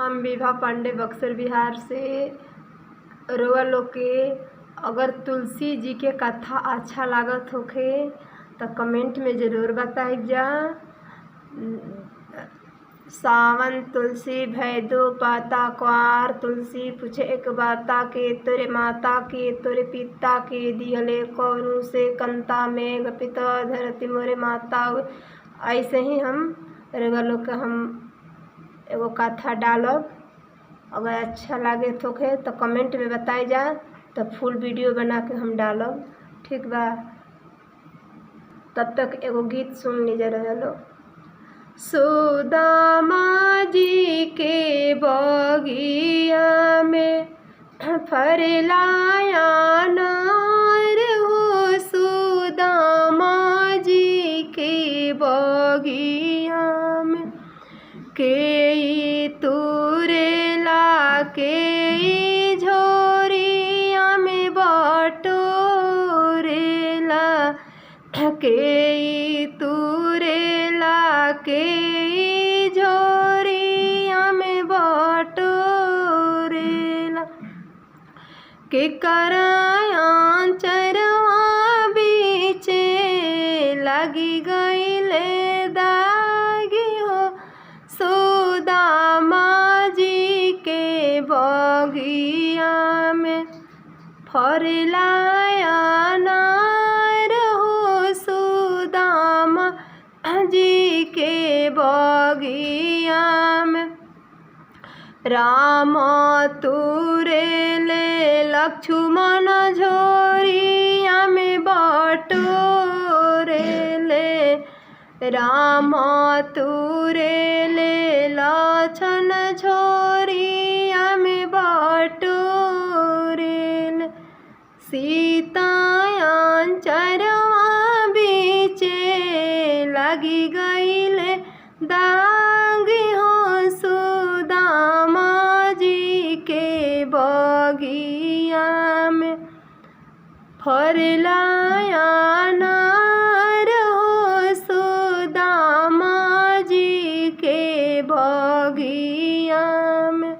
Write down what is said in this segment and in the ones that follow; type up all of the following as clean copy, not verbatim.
हम विभा पांडे बक्सर बिहार से। रउआ लोग के अगर तुलसी जी के कथा अच्छा लागत होखे तो कमेंट में ज़रूर बताइब जा। सावन तुलसी भैदो पाता क्वार, तुलसी पूछे एक बाता के तोरे माता के तोरे पिता के दिहले कौनु से कंता में पिता धरती मोरे माता। ऐसे ही हम रउआ लोग का हम एगो कथा डालब। अगर अच्छा लागे थोके तो कमेंट में बताई जा, तो फुल वीडियो बना के हम डालब। ठीक बा, तब तक एगो गीत सुन लीजिए रउआ लोग। सुदामा जी के बगिया में फरलाया नार हो, सुदामा जी के बगिया में के तुरेला के झोरिया में बटोरेला, के तुरेला के झोरिया में बटोरेला। के कराया चरवा बीचे लगी गईले दागी हो, सुदामा जी के बगिया में फरलाया नार हो, सुदामा जी के बगिया में। राम तुरेले लक्ष्मण झोरिया में बटोरेले, राम तुरेले लक्ष्मण झोरिया में बटोरेले। सीतायान चरवा बीचे लगी गईले दागी हो, सुदामा जी के बगिया में फरलाया नार हो, सुदामा जी के बगिया में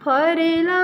फरला